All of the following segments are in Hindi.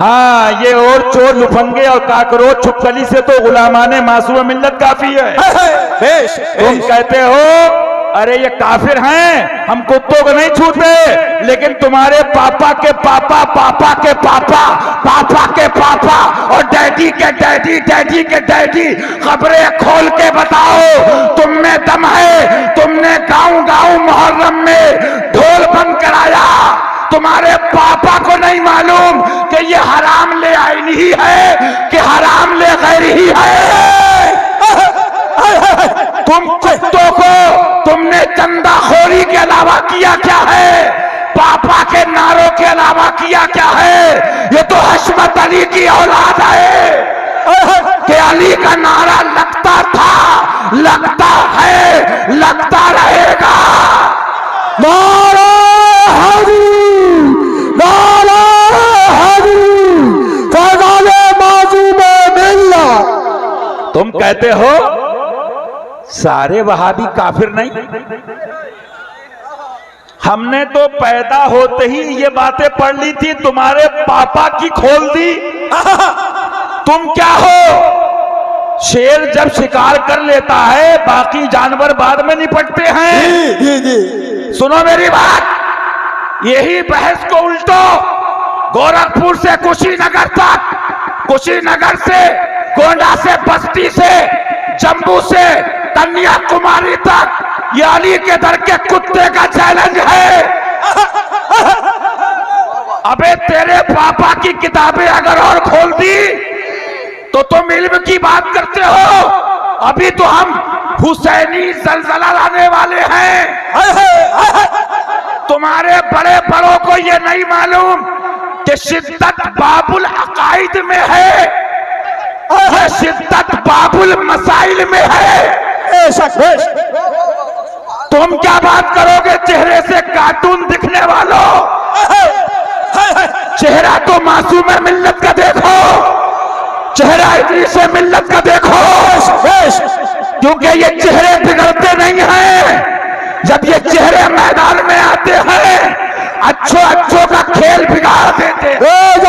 हाँ, ये और चोर लुफंगे और काकरोच छुपकली से तो गुलामाने मासूम मिल्लत काफी है। तुम कहते हो अरे ये काफिर हैं, हम कुत्तों को नहीं छूते, लेकिन तुम्हारे पापा के पापा, पापा के पापा, पापा के पापा और डैडी के डैडी, डैडी के डैडी, खबरें खोल के बताओ तुम में दम है? तुमने गांव गांव मुहर्रम में ढोल बंद कराया, तुम्हारे पापा को नहीं मालूम कि ये हराम ले आईन ही है कि हराम ले गैर ही है? तुम कुत्तों को तुमने चंदाखोरी के अलावा किया क्या है? पापा के नारों के अलावा किया क्या है? ये तो हशमत अली की औलाद है कि अली का नारा लगता था, लगता है, लगता रहेगा। नारा हरी, नारा हरी, फैज़ाने मासूम मिल्लत। तुम कहते हो सारे वहाबी काफिर नहीं? हमने तो पैदा होते ही ये बातें पढ़ ली थी, तुम्हारे पापा की खोल दी। तुम क्या हो? शेर जब शिकार कर लेता है बाकी जानवर बाद में निपटते हैं। सुनो मेरी बात, यही बहस को उल्टो गोरखपुर से कुशीनगर तक, कुशीनगर से गोंडा से बस्ती से जम्मू से कन्याकुमारी तक, ये अली के दर के कुत्ते का चैलेंज है। अबे तेरे पापा की किताबें अगर और खोल दी तो तुम इल्म की बात करते हो। अभी तो हम हुसैनी जलजला लाने वाले हैं। तुम्हारे बड़े बड़ों को ये नहीं मालूम कि शिद्दत बाबुल अकाइद में है, शिद्दत बाबुल मसाइल में है। तुम क्या बात करोगे चेहरे से कार्टून दिखने वालों? चेहरा तो मासूम मिल्लत का देखो, चेहरा इदरीस मिल्लत का देखो, क्योंकि ये चेहरे बिगड़ते नहीं हैं। जब ये चेहरे मैदान में आते हैं अच्छों अच्छों का खेल बिगाड़ देते हैं।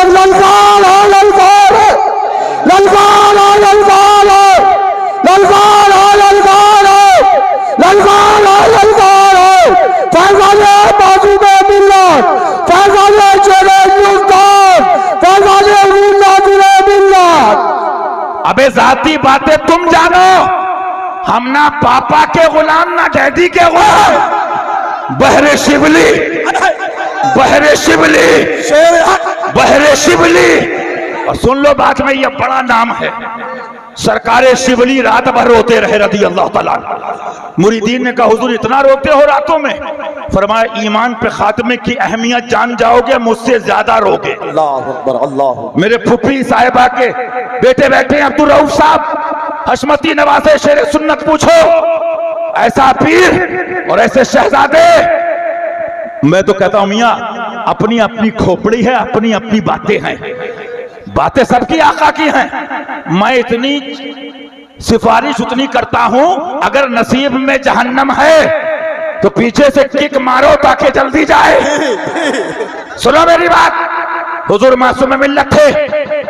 ललकार हो, ललकार हो, ललकार हो, ललकार हो, ललकार हो, ललकार हो, ललकार हो, ललकार हो, फैज़ाने मासूम मिल्लत, फैज़ाने शेरे हिंदुस्तान, फैज़ाने वीर मिल्लत। अबे जाती बातें तुम जानो, हम ना पापा के गुलाम ना डैडी के गुलाम। बहरे शिवली, बहरे शिवली, बहरे शिवली। और सुन लो बात में, यह बड़ा नाम है। सरकारे शिवली रात भर रोते रहे रज़ी अल्लाह ताला। मुरीदीन ने कहा हुजूर इतना रोते हो रातों में? फरमाया ईमान पे खात्मे की अहमियत जान जाओगे, मुझसे ज्यादा रोगे। अल्लाह अकबर, अल्लाह। मेरे फुफी साहिबा के बेटे बैठे हैं अब्दुल रऊफ साहब, हशमती नवासे शेर सुन्नत पूछो, ऐसा पीर और ऐसे शहजादे। मैं तो कहता हूं मियां अपनी अपनी खोपड़ी है, अपनी अपनी बातें हैं, बातें सबकी आका की हैं। मैं इतनी सिफारिश उतनी करता हूं, अगर नसीब में जहन्नम है तो पीछे से किक मारो ताकि जल्दी जाए। सुनो मेरी बात, हुजूर मासूम मिल्लत थे,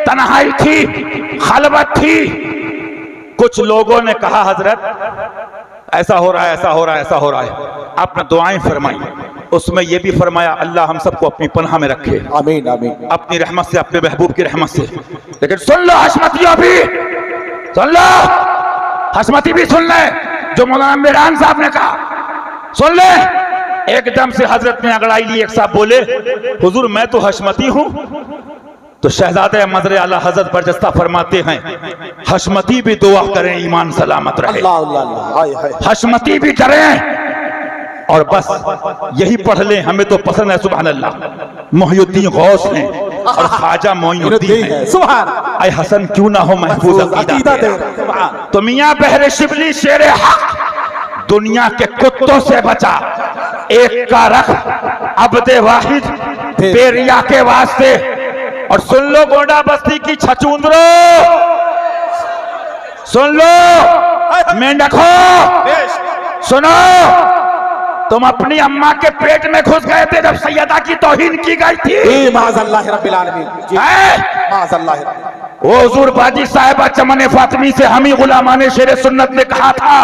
तन्हाई थी, खलवत थी। कुछ लोगों ने कहा हजरत ऐसा हो रहा है, ऐसा हो रहा है, ऐसा हो रहा है। आपने दुआएं फरमाई, उसमें यह भी फरमाया अल्लाह हम सबको अपनी पनाह में रखे, आमीन आमीन, अपनी रहमत से, अपने महबूब की रहमत से। लेकिन सुन लो हशमतियों भी, सुन लो हशमती भी सुन ले जो मौलाना मेहरान साहब ने कहा, सुन ले। एकदम से हजरत ने अगड़ाई ली, एक साहब बोले हुजूर मैं तो हशमती हूं। तो शहजादे मदरे आला हजरत बरजस्ता फरमाते हैं हशमती भी दुआ करें ईमान सलामत रहे, हशमती भी करें और बस यही पढ़ लें, हमें तो पसंद है। सुभान अल्लाह, मोहिउद्दीन गौस हैं और ख्वाजा मोइनुद्दीन हैं। ऐ हसन क्यों ना हो महफूज अकीदा तेरा। तो मियां बहरे शिबली शेरे हक दुनिया के कुत्तों से बचा, एक का रख अब्दे वाहिद बेरिया के वास्ते। और सुन लो गोंडा बस्ती की छचूंदरो, सुन लो मेंढको, सुनो तुम अपनी अम्मा के पेट में घुस गए थे जब सैयदा की तौहीन की गई थी। माज़अल्लाह रब्बिल आलमीन जी, है? माज़अल्लाह। वो हुजूर बाजी साहिबा चमन फातिमी से हम ही गुलामाने शेर सुन्नत ने कहा था,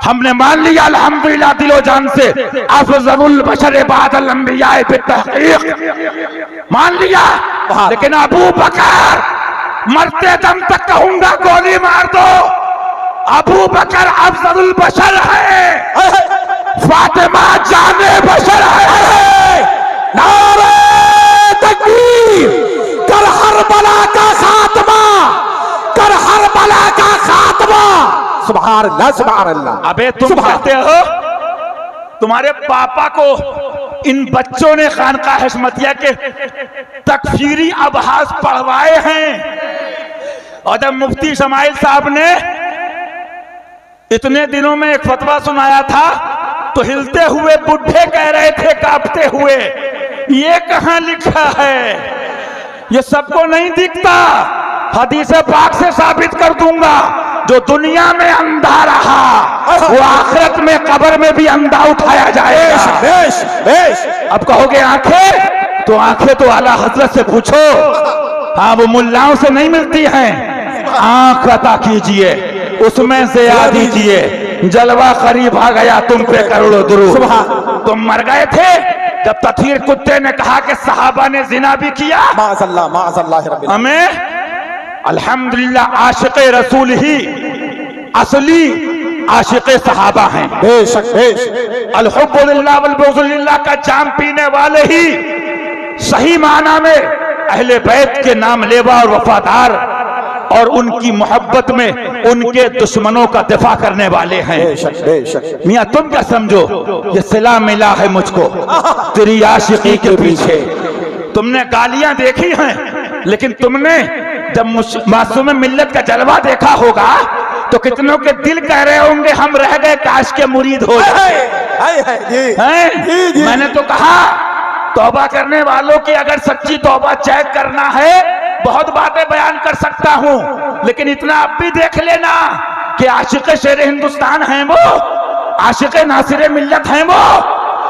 हमने मान लिया अल्हम्दुलिल्लाह दिलो जान से अफज़लुल बशर बादल अंबिया बितहक़ीक़ मान लिया। लेकिन अबू बकर मरते दम तक कहूंगा गोली मार दो, अबू बकर अफज़लुल बशर है, फातिमा जाने बशर है। नारे तकबीर, कर हर बला का खात्मा, कर हर बला का खात्मा। सुभान अल्लाह, सुभान अल्लाह। अबे तुम कहते हो तुम्हारे पापा को इन बच्चों ने खानकाह हशमतिया के तकफीरी अबहास पढ़वाए हैं, और जब मुफ्ती शमाइल साहब ने इतने दिनों में एक फतवा सुनाया था तो हिलते हुए बुढ़े कह रहे थे कांपते हुए, ये कहां लिखा है? ये सबको नहीं दिखता। हदीस पाक से साबित कर दूंगा, जो दुनिया में अंधा रहा वो आखिरत में कब्र में भी अंधा उठाया जाएगा। बेश, बेश। अब कहोगे आंखें, तो आंखें तो आला हजरत से पूछो। हाँ, वो मुल्लाओं से नहीं मिलती हैं। आंख अता कीजिए, उसमें से आ दीजिए, जलवा करीब आ गया तुम पे करोड़ों दुरूद। तुम मर गए थे जब तथीर कुत्ते ने कहा कि सहाबा ने जिना भी किया। माज़अल्लाह, माज़अल्लाह रब्बिल आलमीन। हमें अल्हम्दुलिल्लाह आशिक़े रसूल ही असली आशिक़े सहाबा हैं। बेशक, बेश। अल-हुब्बु लिल्लाह वल बुग़्ज़ु लिल्लाह का जाम पीने वाले ही सही माना में अहले बैत के नाम लेवा और वफादार, और उनकी मोहब्बत में उनके दुश्मनों का दिफा करने वाले हैं। बेशक, बेशक। मियां तुम क्या समझो, ये सिला मिला है मुझको तेरी आशिकी के पीछे। तुमने गालियां देखी हैं, लेकिन तुमने जब मासूम मिल्लत का जलवा देखा होगा तो कितनों के दिल कह रहे होंगे हम रह गए काश के मुरीद हो जाए। मैंने तो कहा तौबा करने वालों की अगर सच्ची तौबा चेक करना है, बहुत बातें बयान कर सकता हूं, लेकिन इतना अब भी देख लेना कि आशिक़े शेर हिंदुस्तान हैं वो, आशिक़े नासिर मिल्लत हैं वो,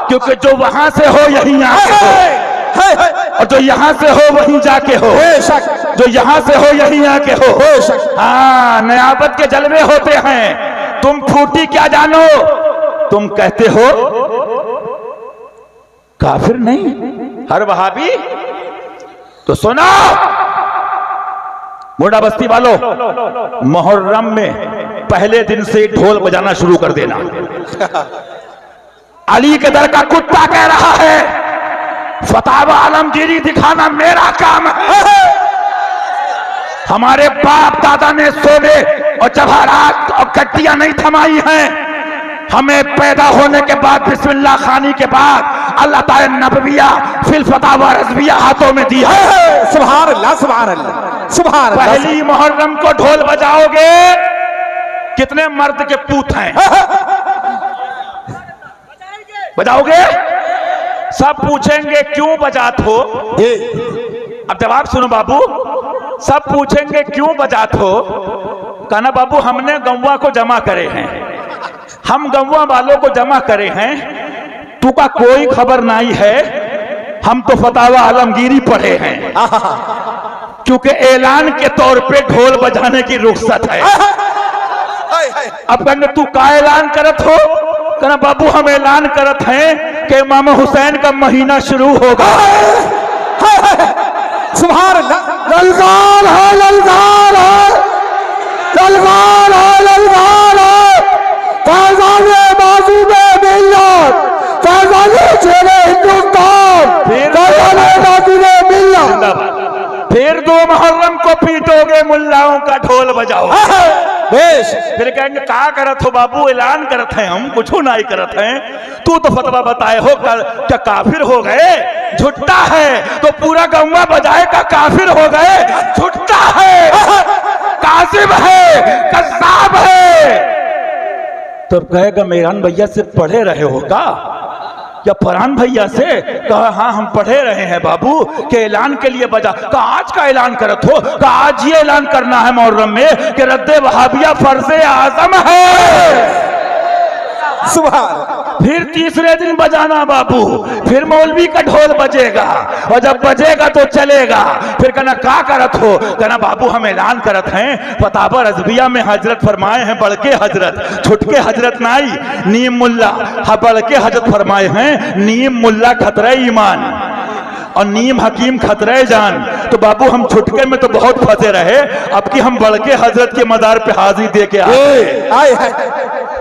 क्योंकि जो वहां से हो यहीं आके हो, और जो यहां से हो वहीं जाके हो, जो यहां से हो यहीं आके हो। हाँ, नयाबत के जलवे होते हैं। तुम फूटी क्या जानो, तुम कहते हो काफिर नहीं हर वहाबी। तो सुनो मोड़ा बस्ती वालों, मुहर्रम में पहले दिन से ढोल बजाना शुरू कर देना। अली के दर का कुत्ता कह रहा है फतावा आलमगीरी दिखाना मेरा काम है। हमारे बाप दादा ने सोने और जवाहरात और कट्टियां नहीं थमाई हैं। हमें पैदा होने के बाद बिस्मिल्लाह खानी के बाद अल्लाह ताला नबविया फिल फतावा रज़विया हाथों में दी है। सुभान अल्लाह, सुभान अल्लाह, सुभान अल्लाह। पहली मुहर्रम को ढोल बजाओगे, कितने मर्द के पूत हैं? बजाओगे? सब पूछेंगे क्यों बजात हो। अब जवाब सुनो बाबू, सब पूछेंगे क्यों बजात हो। कहना बाबू हमने गौवा को जमा करे हैं, हम गौवा वालों को जमा करे हैं, तू का कोई खबर नहीं है। हम तो फतावा आलमगीरी पढ़े हैं, क्योंकि ऐलान के तौर पे ढोल बजाने की रुख्सत है। अब कहने तू का ऐलान करत हो? कहना बाबू हम ऐलान करत हैं कि इमाम हुसैन का महीना शुरू होगा। सुभान अल्लाह। ललकार है, ललकार है, ललकार है, ललकार है। फैज़ाने मासूमे मिल्लत, फैज़ाने शेरे हिंदुस्तान, फैज़ाने नासिरे मिल्लत। फिर 2 मुहर्रम को पीटोगे, मुल्लाओं का ढोल बजाओ। बेश। फिर कहेंगे क्या करत हो बाबू, ऐलान करत हैं, हम कुछ नहीं करत हैं। तू तो फतवा बताए हो क्या काफिर हो गए? झुट्टा है। तो पूरा गौवा बजाए का काफिर हो गए? झुट्टा है, काज़िब है, कज़्ज़ाब है। तो कहेगा मेरान भैया से पढ़े रहे हो का, या फरहान भैया से? कहा हाँ हम पढ़े रहे हैं बाबू के ऐलान के लिए बजा। कहा आज का ऐलान करत हो? कहा आज ये ऐलान करना है मुहर्रम में कि रद्दे वहाबिया फर्ज़े आज़म है। सुभान। फिर तीसरे दिन बजाना बाबू, फिर मौलवी का ढोल बजेगा और जब बजेगा तो चलेगा। फिर कहना का करत हो, कहना बाबू हम ऐलान करत हैं, फतावा रज़विया में हजरत फरमाए हैं बड़के हजरत, छुटके हजरत नाई नीम मुल्ला, हाँ बड़के हजरत फरमाए हैं नीम मुल्ला खतरे ईमान और नीम हकीम खतरे जान। तो बाबू हम छुटके में तो बहुत फंसे रहे, अब कि हम बड़के हजरत के मदार पे हाजिरी दे के आए,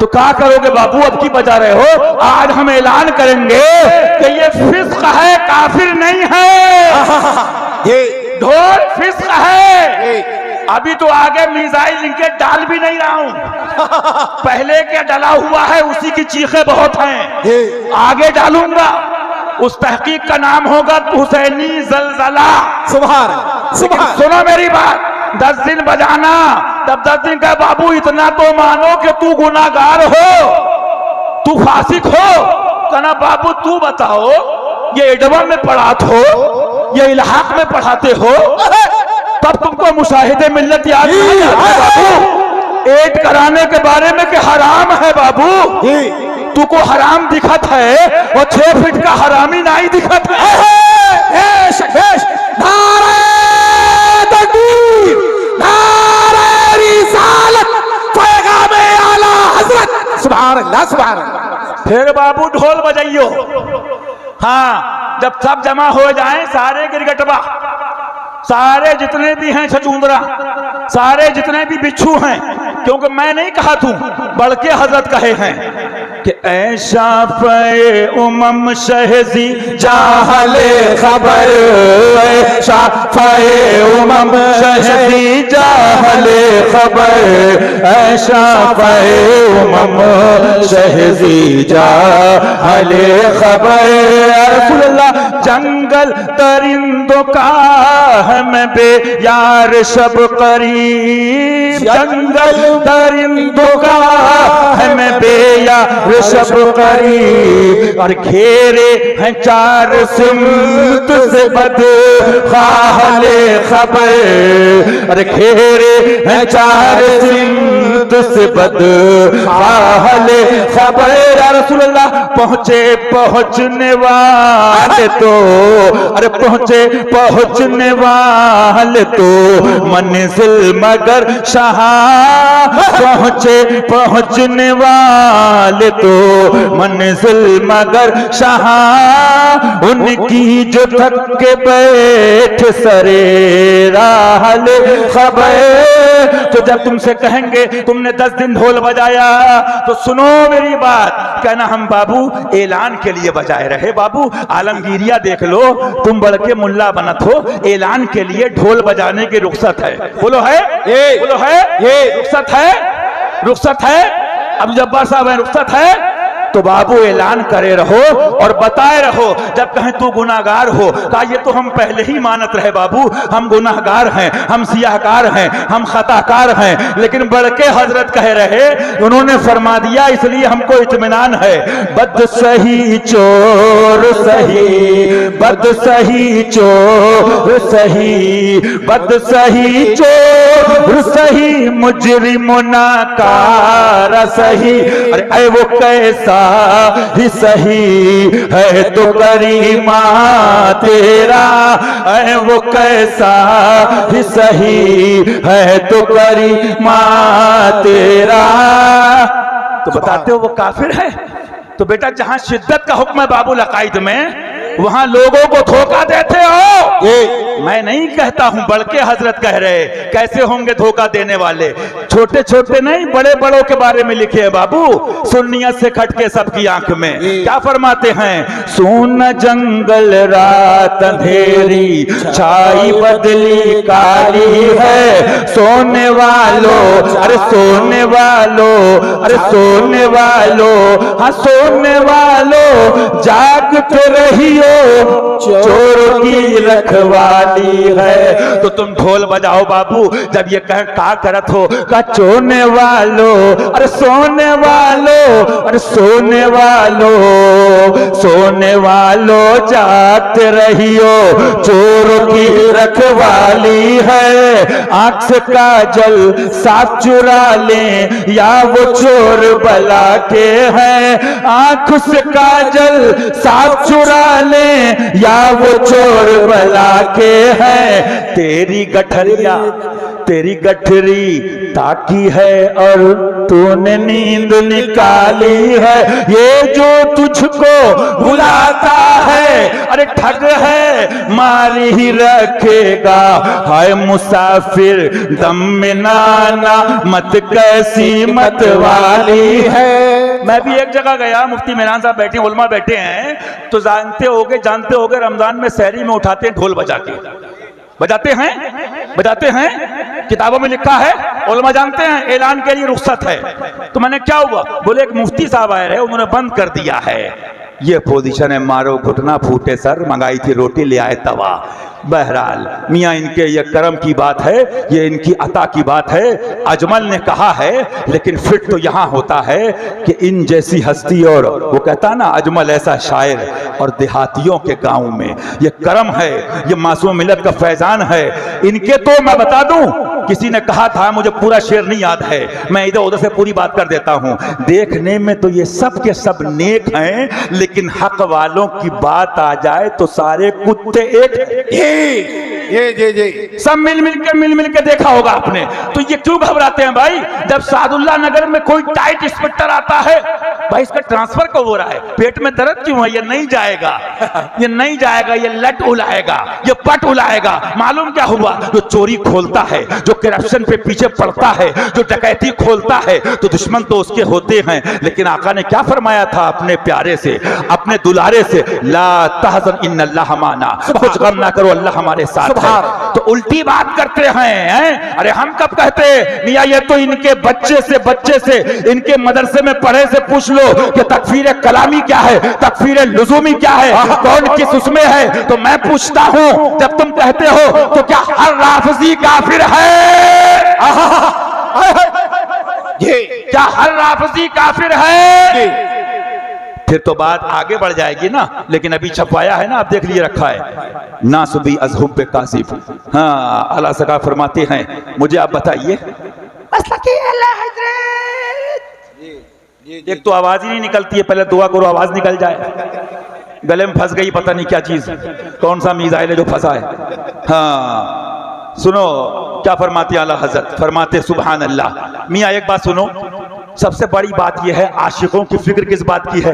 तो क्या करोगे बाबू, अब की बजा रहे हो। आज हम ऐलान करेंगे कि ये फिस्क है, काफिर नहीं है, ये ढोल फिस्क है। अभी तो आगे मिसाइल इनके डाल भी नहीं रहा हूं, पहले क्या डला हुआ है उसी की चीखें बहुत हैं, आगे डालूंगा। उस तहकीक का नाम होगा हुसैनी जलजला। सुभान सुभान। सुनो मेरी बात, 10 दिन बजाना, तब 10 दिन का बाबू इतना तो मानो कि तू गुनाहगार हो, तू फासिक हो। कहना बाबू तू बताओ, ये एडवा में पढ़ाते हो, ये इलाहाक में पढ़ाते हो, तब तुमको मुशाहिदे मिल्लत याद नहीं आता बाबू। एड कराने के बारे में कि हराम है बाबू, तू को हराम दिखत है और 6 फीट का हरामी नहीं दिखत है। नारे तकबीर, नारे रिसालत, पैगामे आला हजरत। सुभान अल्लाह सुभान अल्लाह। फिर बाबू ढोल बजाइयो। हाँ, जब सब जमा हो जाएं सारे गिरगटवा, सारे जितने भी हैं छचूंदरा, सारे जितने भी बिच्छू हैं, क्योंकि मैं नहीं कहा तू, बड़के हजरत कहे हैं कि ऐशा फे उमम शहजी जाहले खबर, ऐशा फे उमम शहजी जाहले खबर, ऐशा फे उमम शहजी जाहले खबर। रसूल अल्लाह जंगल दरिंदों का हम बे यार शब करीब, जंगल दरिंदों का हम बे यार शब करीब, और घेरे हैं 4 सिमत से बद खाहले खबर, और घेरे हैं 4 सिमत से बद खाहले खबर। या रसूल अल्लाह पहुंचे पहुंचने वाले तो, अरे पहुंचे पहुंचने वाले तो मंजिल मगर शाह, पहुंचे पहुंचने वाले तो मंजिल मगर शाह, उनकी जो थक के बैठ सरे राहले खबर। तो जब तुमसे कहेंगे तुमने 10 दिन ढोल बजाया, तो सुनो मेरी बात, कहना हम बाबू ऐलान के लिए बजाए रहे। बाबू आलमगीरिया देख लो, तुम बड़के मुल्ला बनत हो, ऐलान के लिए ढोल बजाने की रुख्सत है। बोलो है, बोलो है, ये रुख्सत है, रुख्सत है। अब जब्बार साहब है, रुख्सत है, तो बाबू ऐलान करे रहो और बताए रहो। जब कहें तू गुनाहगार हो, कहा ये तो हम पहले ही मानत रहे बाबू, हम गुनाहगार हैं, हम सियाहकार हैं, हम खताकार हैं, लेकिन बड़के हजरत कह रहे, उन्होंने फरमा दिया इसलिए हमको इत्मीनान है। बद सही चोर सही, बद सही चोर सही, बद सही चोर सही, मुजरिमुना कार सही। अरे वो कैसा ही सही है तो करीमा तेरा, है वो कैसा ही सही है तो करीमा तेरा। तो बताते हो वो काफिर है। तो बेटा जहां शिद्दत का हुक्म है बाबू अकायद में, वहां लोगों को धोखा देते हो। ये मैं नहीं कहता हूं, बड़के हजरत कह रहे, कैसे होंगे धोखा देने वाले, छोटे छोटे नहीं बड़े बड़ों के बारे में लिखे है बाबू, सुन्नियत से खटके सबकी आंख में। क्या फरमाते हैं, सुन जंगल रात अंधेरी, छाई बदली काली है, सोने वालों अरे सोने वालों, अरे सोने वालों, हाँ सोने वालों जागते रहिए वालों चोरों की रखवाली है। तो तुम ढोल बजाओ बाबू, जब ये का करत हो का चोने वालों, अरे सोने वालों, अरे सोने वालों, सोने वालों जाते रहियो, चोरों की रखवाली है। आंख से काजल साफ चुरा लें या वो चोर बला के हैं, आंख से काजल साफ चुरा लें या वो चोर बला के हैं। तेरी गठरिया तेरी गठरी ताकी है और तूने नींद निकाली है। ये जो तुझको बुलाता है अरे ठग है, मार ही रखेगा। हाय मुसाफिर दम में नाना, मत कैसी मत वाली है। मैं भी एक जगह गया, मुफ्ती मेहरान साहब बैठे, उलमा बैठे हैं, तो जानते होगे रमजान में सहरी में उठाते हैं ढोल बजा के, बजाते हैं, किताबों में लिखा है, उलमा जानते हैं, ऐलान के लिए रुख्सत है। तो मैंने क्या हुआ, बोले एक मुफ्ती साहब आए रहे, उन्होंने बंद कर दिया है। ये पोजीशन है, मारो घुटना फूटे सर, मंगाई थी रोटी ले आए तवा। बहरहाल मियाँ इनके ये करम की बात है, ये इनकी अता की बात है। अजमल ने कहा है, लेकिन फिट तो यहाँ होता है कि इन जैसी हस्ती, और वो कहता ना अजमल ऐसा शायर, और देहातियों के गाँव में ये करम है, ये मासूम मिलत का फैजान है। इनके तो मैं बता दूं, किसी ने कहा था, मुझे पूरा शेर नहीं याद है, मैं इधर उधर से पूरी बात कर देता हूं। देखने में तो ये सब के सब नेक हैं, लेकिन हक वालों की बात आ जाए तो सारे कुत्ते एक ये सब मिल के देखा होगा आपने। तो ये क्यों घबराते हैं भाई? जब सादुल्ला नगर में कोई टाइट इंस्पेक्टर आता है, भाई इसका ट्रांसफर कब हो रहा है, पेट में दर्द क्यों है, ये नहीं जाएगा, ये नहीं जाएगा, ये लट उलाएगा, ये पट उलाएगा। मालूम क्या हुआ, जो चोरी खोलता है, जो करप्शन पे पीछे पड़ता है, जो डकैती खोलता है, तो दुश्मन तो उसके होते हैं। लेकिन आका ने क्या फरमाया था अपने प्यारे से, अपने दुलारे से, ला तहज़न इन्नल्लाह माना, कुछ गम ना करो, अल्लाह हमारे साथ है। तो उल्टी बात करते हैं। अरे हम कब कहते मियां, ये तो इनके बच्चे से इनके मदरसे में पढ़े से पूछ लो कि तकफीर कलामी क्या है, तकफीर लुज़ूमी क्या है, कौन किस उसमें है। तो मैं पूछता हूं, जब तुम कहते हो तो क्या हर राफजी काफिर है? क्या हर राफजी काफिर है? फिर तो बात आगे बढ़ जाएगी ना। लेकिन अभी छपवाया है ना, आप देख लिए रखा है, नासुबी अज़हुब पे कासिफ। हाँ, आला सका फरमाते हैं, मुझे आप बताइए, एक तो आवाज ही नहीं निकलती है, पहले दुआ करो आवाज निकल जाए। गले में फंस गई पता नहीं क्या चीज, कौन सा मीज़ाइल है जो फंसा है। हाँ सुनो क्या फरमाते आला हजरत, फरमाते सुभान अल्लाह। मियाँ एक बात सुनो, सबसे बड़ी बात यह है, आशिकों की फिक्र किस बात की है,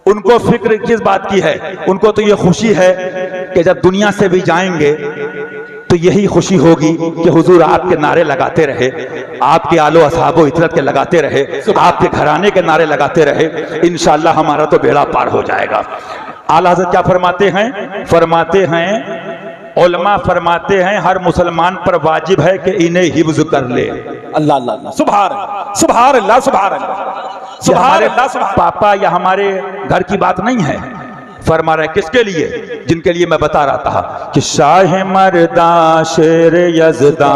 उनको फिक्र किस बात की है, उनको तो ये खुशी है कि जब दुनिया से भी जाएंगे तो यही खुशी होगी कि हुजूर आपके नारे लगाते रहे, आपके आलो असहाबो इतरत के लगाते रहे, आपके घराने के नारे लगाते रहे, इंशाअल्लाह हमारा तो बेड़ा पार हो जाएगा। आला हज़रत क्या फरमाते हैं, फरमाते हैं उलमा फरमाते हैं हर मुसलमान पर वाजिब है कि इन्हें हिफ्ज कर ले। अल्लाह अल्लाह, सुभान अल्लाह, सुभान अल्लाह, सुभान अल्लाह, सुभान अल्लाह। पापा या हमारे घर की बात नहीं है, फरमा रहे किसके लिए, जिनके लिए मैं बता रहा था कि शाह मर्दा शेर यज़दा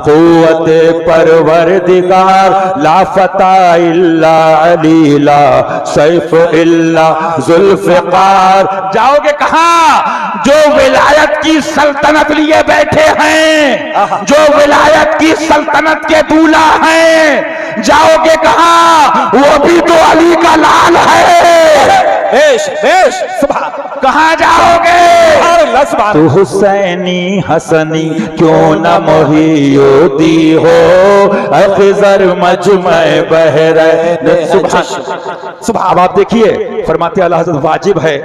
क़ुव्वत परवरदिगार ला फता इल्ला अली ला सैफ इल्ला ज़ुल्फ़िकार। जाओगे कहाँ, जो विलायत की सल्तनत लिए बैठे हैं, जो विलायत की सल्तनत के दूल्हा हैं, जाओगे कहाँ, वो भी तो अली का लाल है। कहाँ जाओगे, तो हुसैनी हसनी क्यों न मोहियोदी हो, अफ़ज़ल मजमे बहरैन। सुबह अब आप देखिए, फरमाते आला हज़रत वाजिब है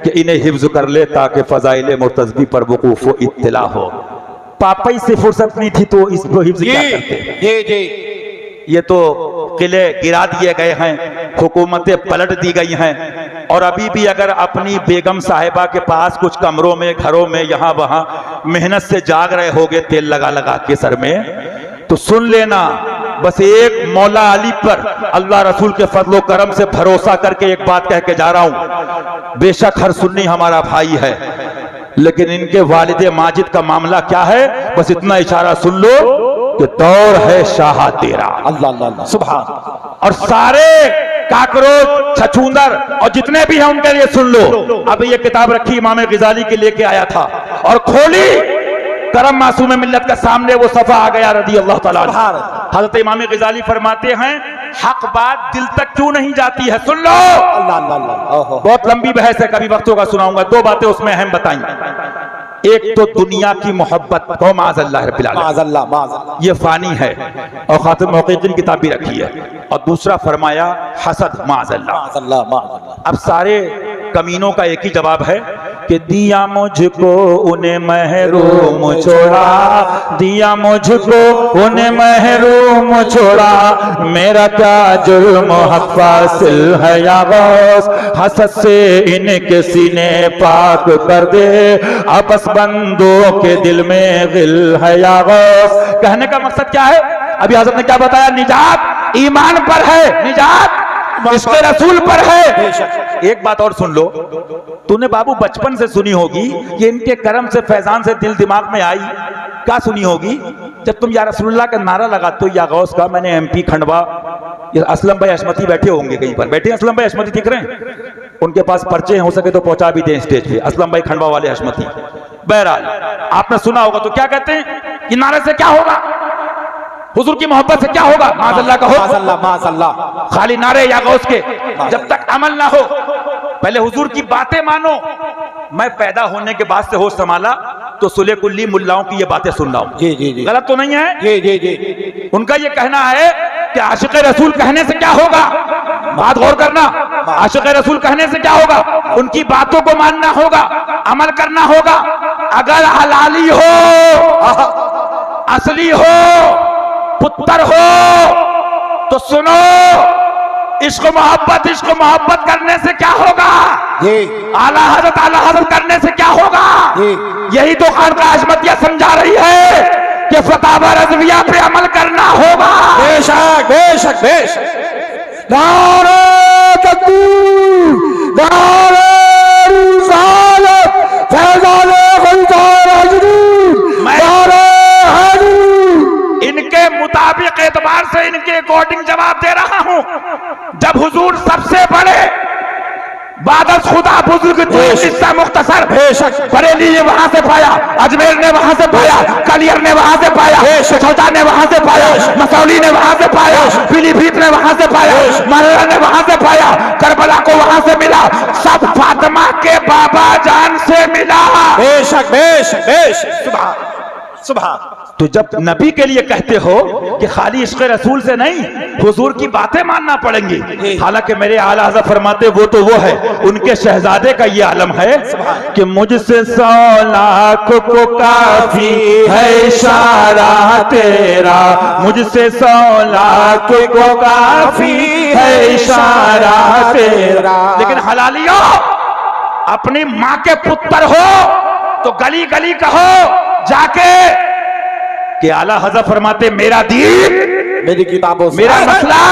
कि इन्हें हिफ्ज कर ले ताकि फ़ज़ाइल मुर्तज़वी पर वक़ूफ़ व इत्तिला हो। पापा ही से फुर्सत नहीं थी तो इसको हिफ्ज क्या करते। ये तो किले गिरा दिए गए हैं, हुकूमतें पलट दी गई हैं, और अभी भी अगर अपनी बेगम साहिबा के पास कुछ कमरों में, घरों में, यहाँ वहाँ मेहनत से जाग रहे होगे तेल लगा लगा के सर में, तो सुन लेना, बस एक मौला अली पर अल्लाह रसूल के फजलो करम से भरोसा करके एक बात कह के जा रहा हूं। बेशक हर सुन्नी हमारा भाई है, लेकिन इनके वालिद माजिद का मामला क्या है, बस इतना इशारा सुन लो कि दौर है शाह तेरा। अल्लाह अल्लाह सुभान। और सारे काकरोच छछूंदर और जितने भी हैं उनके लिए सुन लो। अब ये किताब रखी इमाम गिजाली के लेके आया था और खोली, करम मासूम मिल्लत का सामने वो सफा आ गया रदी अल्लाह ताला अन्हु। हजरत इमाम गिजाली फरमाते हैं हक बात दिल तक क्यों नहीं जाती है, सुन लो। अल्लाह अल्लाह। बहुत लंबी बहस है, कभी वक्त होगा सुनाऊंगा। दो बातें उसमें अहम बताई। एक तो दुनिया की मोहब्बत को माज़अल्लाह रब्बिल आलमीन, ये फानी है और खातिम मुहक़्क़िक़ीन किताब भी रखी है। और दूसरा फरमाया हसद माज़अल्लाह। अब सारे कमीनों का एक ही जवाब है कि दिया मुझको उन्हें महरूम छोड़ा, दिया मुझको उन्हें महरूम छोड़ा, मेरा क्या जुर्म हक़ फासिल है या गौस, हसद से इनके सीने पाक कर दे, आपस बंदों के दिल में गिल है या गौस। कहने का मकसद क्या है, अभी हज़रत ने क्या बताया, निजात ईमान पर है, निजात इसके रसूल पर है। एक बात और सुन लो, तूने बाबू बचपन से सुनी होगी, ये इनके करम से फैजान से दिल दिमाग में आई, क्या सुनी होगी, जब तुम या रसूलुल्लाह का नारा लगाते हो या गौस का। मैंने एमपी खंडवा, ये असलम भाई अशमती बैठे होंगे कहीं पर, बैठे असलम भाई अशमती दिख रहे हैं, उनके पास पर्चे हो सके तो पहुंचा भी दें स्टेज पे, असलम भाई खंडवा वाले अशमती। बहरहाल आपने सुना होगा, तो क्या कहते हैं कि नारे से क्या होगा, हुजूर की मोहब्बत से क्या होगा, माज़अल्लाह का हो, खाली नारे या गौस के, जब तक अमल ना हो। पहले हुजूर की बातें मानो। मैं पैदा होने के बाद से होश संभाला तो सुले कुल्ली मुल्लाओं की ये बातें सुन रहा हूं, गलत तो नहीं है। उनका ये कहना है कि आशिक़ रसूल कहने से क्या होगा, बात गौर करना, आशिक़ रसूल कहने से क्या होगा, उनकी बातों को मानना होगा, अमल करना होगा। अगर हलाली हो, असली हो, पुत्र हो तो सुनो, इश्क मोहब्बत करने से क्या होगा, आला हज़रत करने से क्या होगा। यही तो खानकाह अहमदिया समझा रही है कि फतावा रज़विया पे अमल करना होगा। बेशक बेशक बेशक। नारे तकबीर, नारे रिसालत, फैज़ाने गुलजार हज़रत, नारे हैदरी। इनके मुताबिक एतबार से इनके अकॉर्डिंग जवाब दे रहा हूं। जब हुजूर सबसे बड़े बादल खुदा बुजुर्ग हिस्सा मुख्तसर बरेली ने वहां से पाया, अजमेर ने वहां से पाया, कलियर ने वहां से पाया, छोटा ने वहां से पाया, मसौली ने वहां से पाया, पीलीभीत ने वहां से पाया, मरला ने वहां से पाया, करबला को वहां से मिला, सब फातिमा के बाबा जान से मिला। बेशक बेशक बेशक। सुभान सुभान। तो जब नबी के लिए कहते हो कि खाली इश्क़ रसूल से नहीं, हुजूर की बातें मानना पड़ेंगी। हालांकि मेरे आला हज़रत फरमाते वो तो वो है, उनके शहजादे का ये आलम है कि मुझसे 100 लाख को काफी है इशारा तेरा, मुझसे 100 लाख को काफी है इशारा तेरा। लेकिन हलालियो, अपनी माँ के पुत्र हो तो गली गली कहो जाके कि आला हज़रत फरमाते मेरा दीन मेरी किताबों से, मेरा मसला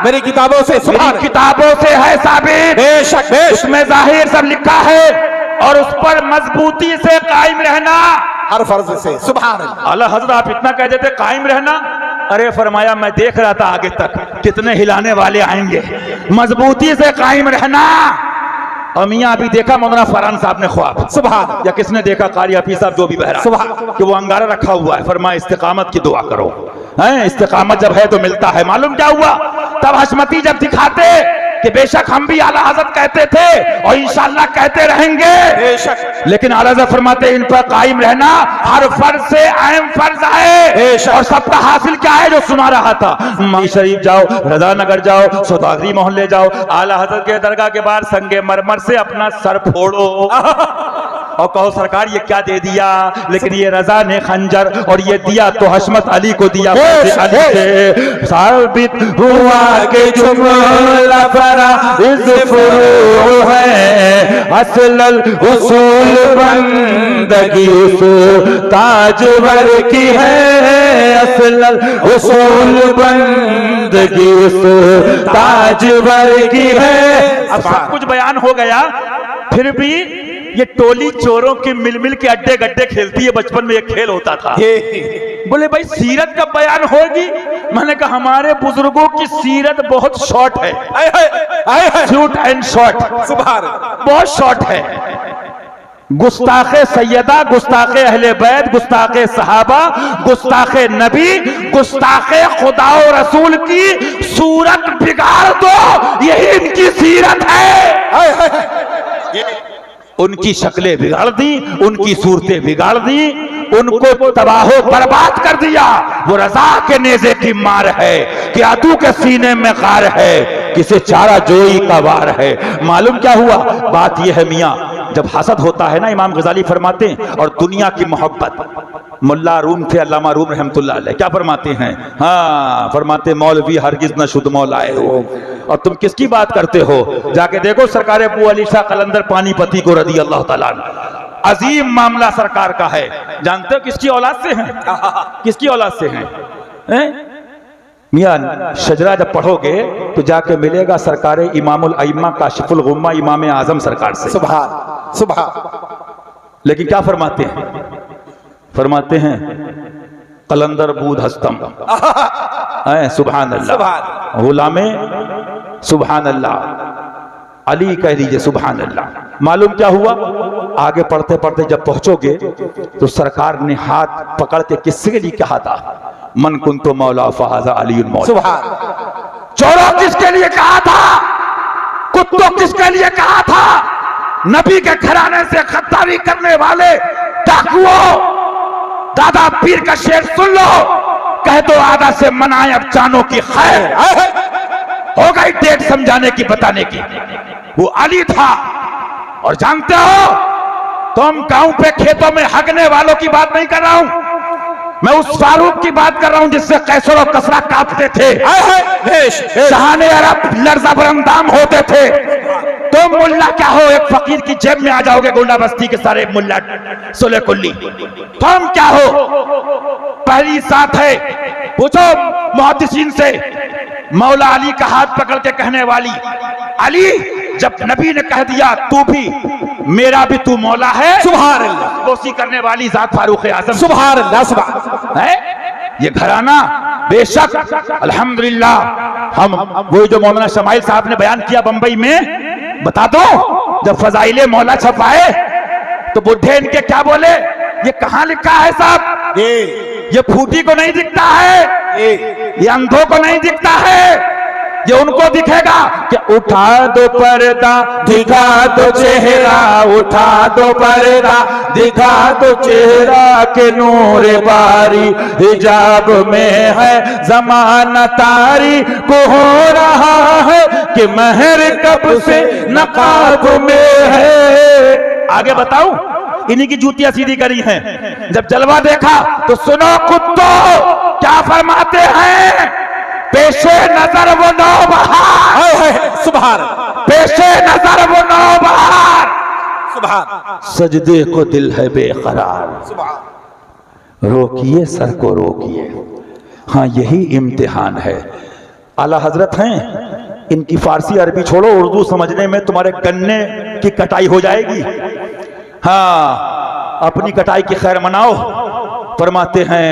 मेरी किताबों से, मेरी किताबों से है साबित। बेशक बेशक। उसमें जाहिर सब लिखा है और उस पर मजबूती से कायम रहना, हर फर्ज से। सुभान अल्लाह। आला हज़रत आप इतना कह देते कायम रहना, अरे फरमाया मैं देख रहा था आगे तक कितने हिलाने वाले आएंगे, मजबूती से कायम रहना। और मियाँ अभी देखा मौलाना फरहान साहब ने ख्वाब, सुभान, या किसने देखा, कारी हफीज साहब जो भी बहरा, सुभान, कि वो अंगारा रखा हुआ है, फरमाया इस्तिकामत की दुआ करो। हैं, इस्तिकामत जब है तो मिलता है। मालूम क्या हुआ, तब हशमती जब दिखाते कि बेशक हम भी आला हज़रत कहते थे और इंशाअल्लाह कहते रहेंगे, बेशक, लेकिन आला हज़रत फरमाते इन पर कायम रहना हर फर्ज से अहम फर्ज है। और सबका हासिल क्या है जो सुना रहा था, माई शरीफ जाओ, रजा नगर जाओ, सौदागरी मोहल्ले जाओ, आला हज़रत के दरगाह के बाहर संगे मरमर से अपना सर फोड़ो। और कहो सरकार ये क्या दे दिया, लेकिन ये रजा ने खंजर और ये दिया तो हशमत अली को दिया। अली से साबित हुआ कि जुमला फराइज़ फुरू है, असलल उसूल बंदगी उस ताजवर की है, असलल उसूल बंदगी उस ताजवर की है। अब सब कुछ बयान हो गया, फिर भी ये टोली चोरों के मिल मिल के अड्डे गड्ढे खेलती है। बचपन में एक खेल होता था। बोले भाई सीरत का बयान होगी। मैंने कहा हमारे बुजुर्गों की सीरत बहुत शॉर्ट है, शूट एंड शॉर्ट, बहुत शॉर्ट है। गुस्ताखे सैयदा, गुस्ताखे अहले बैत, गुस्ताखे सहाबा, गुस्ताखे नबी, गुस्ताखे खुदा और रसूल की सूरत बिगाड़ दो, यही इनकी सीरत है। उनकी शक्लें बिगाड़ दी, उनकी सूरतें बिगाड़ दी, उनको तबाहो बर्बाद कर दिया। वो रजा के नेज़े की मार है कि आतू के सीने में गार है, किसे चारा जोई का वार है। मालूम क्या हुआ? बात यह है मियाँ, जब हसद होता है ना, इमाम गजाली फरमाते हैं, और दुनिया की मोहब्बत, मुल्ला रूम थे अल्लामा रूम रहमतुल्लाह अलैह, क्या फरमाते हैं? हाँ फरमाते मौलवी हरगिज न शुद्ध मौलाए हो। और तुम किसकी बात करते हो? जाके देखो सरकार अबू अली शाह कलंदर पानीपती को रदी अल्लाह ताला अन्हु। अजीम मामला सरकार का है। जानते हो किसकी औलाद से हैं? किसकी औलाद से हैं? मियां शजरा जब पढ़ोगे तो जाके मिलेगा सरकार इमामुल अइम्मा काशिफुल गुम्मा इमाम आजम सरकार से। सुभान सुभान। लेकिन क्या फरमाते हैं? फरमाते हैं कलंदर बूद हस्तम, सुभान अल्लाह, गुलामे सुभान अल्लाह, अली कह दीजिए सुभान अल्लाह। मालूम क्या हुआ? आगे पढ़ते पढ़ते जब पहुंचोगे तो सरकार ने हाथ पकड़ के किसके लिए कहा था? मन कुन तो मौला फहाजा अली मौला। सुभान। चोरों किसके लिए कहा था? कुत्तों किसके लिए कहा था? नबी के घराने से गद्दारी करने वाले डाकुओं। दादा पीर का शेर सुन लो, कह दो आदा से मनाए अब जानों की खैर। हो गई डेट समझाने की, बताने की। वो अली था। और जानते हो, तुम गांव पे खेतों में हगने वालों की बात नहीं कर रहा हूं, मैं उस फारूक की बात कर रहा हूं जिससे कैसर और कसरा कांपते थे, शहाने अरब लर्जा बरंदाम होते थे। तुम मुल्ला क्या हो? एक फकीर की जेब में आ जाओगे, गोंडा बस्ती के सारे मुल्ला सोले कुल्ली। तुम क्या हो? पहली साथ है, पूछो मुहद्दिसीन से, मौला अली का हाथ पकड़ के कहने वाली अली, जब नबी ने कह दिया तू भी मेरा भी तू मौला है, सुभान अल्लाह, कोसी करने वाली जात फारूक आजम, सुभान अल्लाह, सुभान है ये घराना। बेशक अल्हम्दुलिल्लाह, हम वो जो मौलाना शमाइल साहब ने बयान किया बंबई में, बता दो जब फजाइले मौला छपाए तो बुढ़े इनके क्या बोले? ये कहां लिखा है साहब? ये फूटी को नहीं दिखता है, ये अंधों को नहीं दिखता है, ये उनको दिखेगा कि उठा दो पर्दा दिखा दो चेहरा, उठा दो पर्दा दिखा दो चेहरा के नूर बारी, हिजाब में है जमाना तारी को हो रहा है कि महर कब से नकाब में है। आगे बताऊं? इन्हीं की जूतियां सीधी करी हैं। जब जलवा देखा तो सुनो कुत्तों क्या फरमाते हैं? पेशे नजर वो नौबहार, सुभान, पेशे नजर वो नौबहार, सुभान, सजदे को दिल है बेकरार, सुभान। रोकिए सर को रोकिए। हाँ यही इम्तिहान है। आला हजरत हैं, इनकी फारसी अरबी छोड़ो, उर्दू समझने में तुम्हारे गन्ने की कटाई हो जाएगी। हाँ अपनी कटाई की खैर मनाओ। फरमाते हैं